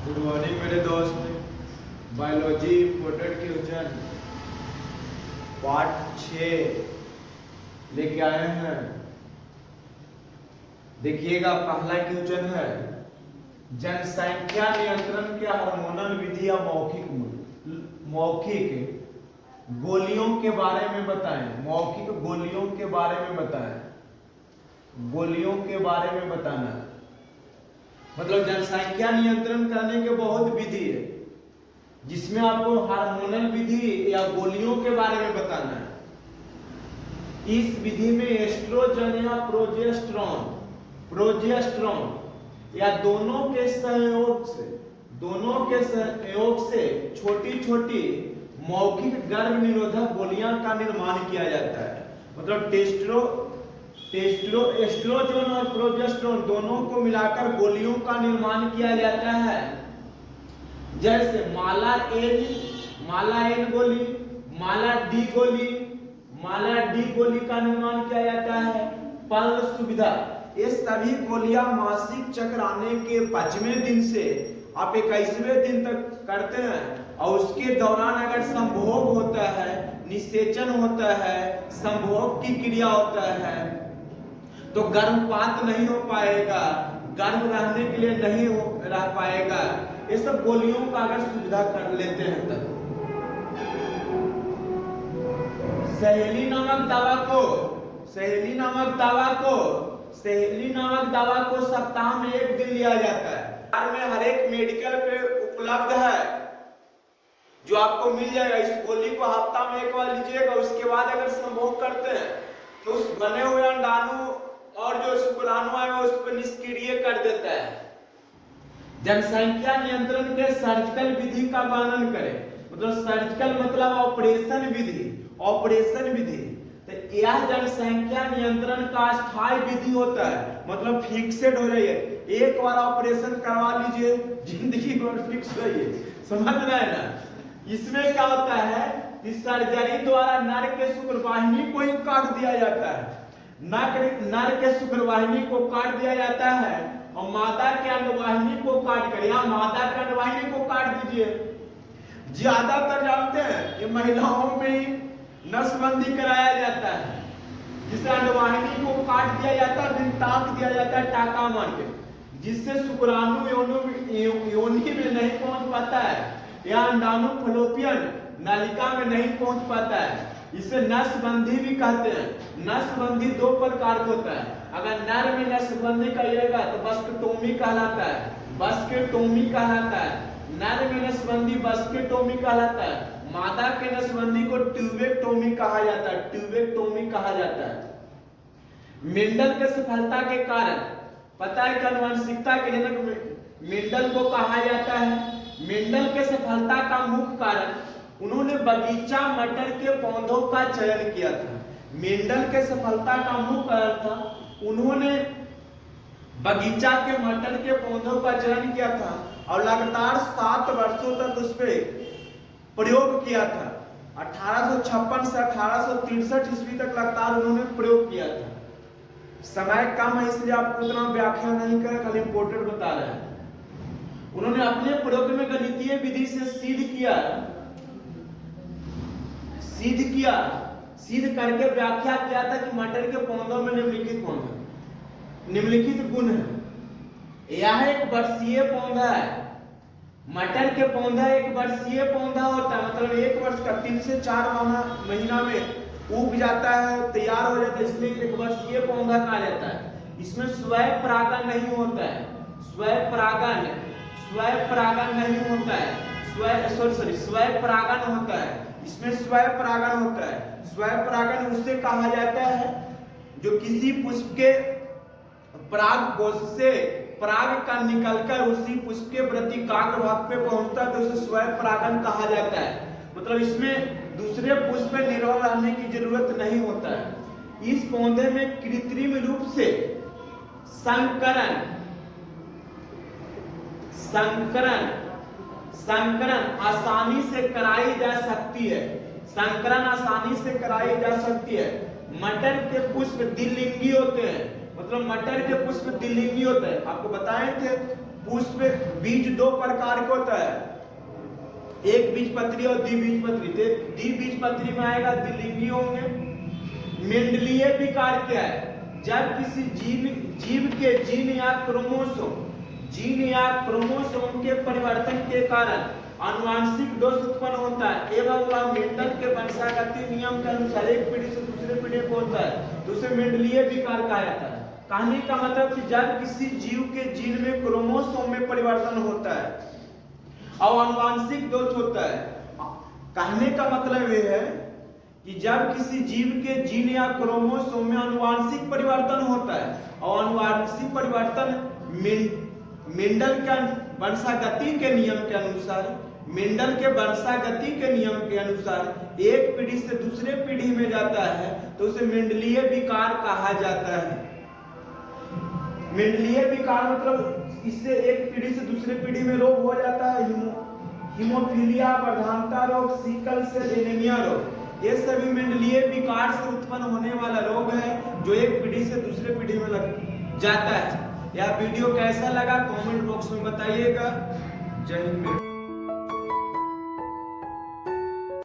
Good morning मेरे दोस्त। Biology important question part 6 लेके आए हैं। देखिएगा, पहला क्वेश्चन है जनसंख्या नियंत्रण के हार्मोनल विधि या मौखिक गोलियों के बारे में बताएं। मौखिक गोलियों के बारे में बताएं। गोलियों के बारे में बताना है, मतलब जनसंख्या नियंत्रण करने के बहुत विधि है, जिसमें आपको हार्मोनल विधि या गोलियों के बारे में बताना है। इस विधि में एस्ट्रोजन या प्रोजेस्टेरोन या दोनों के सहयोग से छोटी छोटी मौखिक गर्भ निरोधक गोलियां का निर्माण किया जाता है। मतलब एस्ट्रोजन और प्रोजेस्टेरोन दोनों को मिलाकर गोलियों का निर्माण किया जाता है। जैसे माला एन गोली, माला डी गोली का निर्माण किया जाता है। पर्ल सुविधा, ये सभी गोलियां मासिक चक्र आने के 5वें दिन से आप 21वें दिन तक करते हैं, और उसके दौरान अगर संभोग होता है, निषेचन होता है, संभोग की क्रिया होता है, तो गर्भपात नहीं हो पाएगा, गर्भ रहने के लिए नहीं रह पाएगा। ये सब गोलियों का अगर सुविधा कर लेते हैं तब। सहेली नामक दवा को सप्ताह में 1 दिन लिया जाता है। में हर एक मेडिकल पे उपलब्ध है, जो आपको मिल जाएगा। इस गोली को हफ्ता में 1 बार लीजिएगा। उसके बाद अगर संभोग करते हैं तो उस बने हुए अंडाणु और जो शुक्राणु है वो उस पर निष्क्रिय कर देता है। जनसंख्या नियंत्रण के सर्जिकल विधि का वर्णन करें। मतलब सर्जिकल मतलब ऑपरेशन विधि। तो यह जनसंख्या नियंत्रण का स्थायी विधि होता है, मतलब फिक्सेड हो रही है। एक बार ऑपरेशन करवा लीजिए, जिंदगी भर फिक्स रहिए। समझ रहे हैं ना? इसमें क्या होता है कि सर्जरी द्वारा नर के शुक्रवाहिनी को ही काट दिया जाता है। नर के शुक्रवाहिनी को काट दिया जाता है और मादा के अंडवाहिनी को काट कर, यहाँ मादा के अंडवाहिनी को काट दीजिए। ज्यादातर जानते हैं ये महिलाओं में ही नसबंदी कराया जाता है, जिसे अंडवाहिनी को काट दिया जाता है, फिर टाक दिया जाता है टाका मार के, जिससे शुक्राणु योनि में नहीं पहुंच पाता है या अंडाणु फलोपियन नलिका में नहीं पहुंच पाता है। इसे नसबंदी भी कहते हैं। नसबंदी 2 प्रकार का होता है। अगर नर में नसबंदी करिएगा तो बस्केक्टोमी कहलाता है। नर में नसबंदी बस्केक्टोमी कहलाता है। मादा के नसबंदी को ट्यूबेक्टोमी कहा जाता है। मेंडल के सफलता के कारण, पता है कि आनुवंशिकता के जनक मेंडल को कहा जाता है। मेंडल के सफलता का मुख्य कारण उन्होंने बगीचा मटर के पौधों का चयन किया था। मेंडल के सफलता का मुख्य कारण था उन्होंने बगीचा के मटर के पौधों का चयन किया था और लगातार 7 वर्षों तक उस पर प्रयोग किया था। 1856 से 1863 ईस्वी तक लगातार उन्होंने प्रयोग किया था। समय कम है इसलिए आपको उतना व्याख्या नहीं कर, खाली इंपोर्टेंट बता रहे हैं। उन्होंने अपने प्रयोग में गणितीय विधि से सिद्ध करके व्याख्या किया था कि मटर के पौधों में निम्नलिखित गुण है। यह 1 वर्षीय पौधा है। मटर के पौधा 1 वर्षीय पौधा होता है, मतलब 1 वर्ष का 3 से 4 महीना में उग जाता है, तैयार हो जाता है, इसलिए 1 वर्षीय पौधा कहा जाता है। इसमें स्वयं परागन नहीं होता है। स्वयं परागन होता है। इसमें स्वयं परागन उसे कहा जाता है जो किसी पुष्प के पराग कोश से पराग का निकलकर उसी पुष्प के प्रतिकाग्र भाग पे पहुंचता है, तो उसे स्वयं परागन कहा जाता है। मतलब इसमें दूसरे पुष्प पे निर्भर रहने की जरूरत नहीं होता है। इस पौधे में कृत्रिम रूप से संकरण आसानी से कराई जा सकती है। मटर के पुष्प द्विलिंगी होते हैं, मतलब मटर के पुष्प द्विलिंगी होते हैं। आपको बताए थे पुष्प बीज दो प्रकार के होता है, एक बीजपत्री और द्विबीजपत्री। द्विबीजपत्री में आएगा द्विलिंगी होंगे। मेंडलीय विकार क्या है? जब किसी जीव के जीन या क्रोमोसोम के परिवर्तन के कारण आनुवांशिक दोष उत्पन्न होता है एवं वह मेंडल के वंशागति नियम के अनुसार एक पीढ़ी से दूसरे पीढ़ी को होता है, तो उसे मेंडलीय विकार कहा जाता है। कहने का मतलब कि जब किसी जीव के जीन में क्रोमोसोम में परिवर्तन होता है और आनुवांशिक दोष होता है, कहने का मतलब यह है कि जब किसी जीव के जीन या क्रोमोसोम में आनुवांशिक परिवर्तन होता है और आनुवांशिक परिवर्तन मेंडल के वंशागति के नियम के अनुसार, मेंडल के वंशागति के नियम के अनुसार एक पीढ़ी से दूसरे पीढ़ी में जाता है, तो उसे मेंडलीय विकार कहा जाता है। मेंडलीय विकार मतलब इससे एक पीढ़ी से दूसरे पीढ़ी में रोग हो जाता है। हीमोफीलिया, प्रधानता रोग, सिकल सेल एनीमिया रोग, ये सभी मेंडलीय विकार से उत्पन्न होने वाला रोग है जो एक पीढ़ी से दूसरे पीढ़ी में लग जाता है। यह वीडियो कैसा लगा कमेंट बॉक्स में बताइएगा। जय हिंद।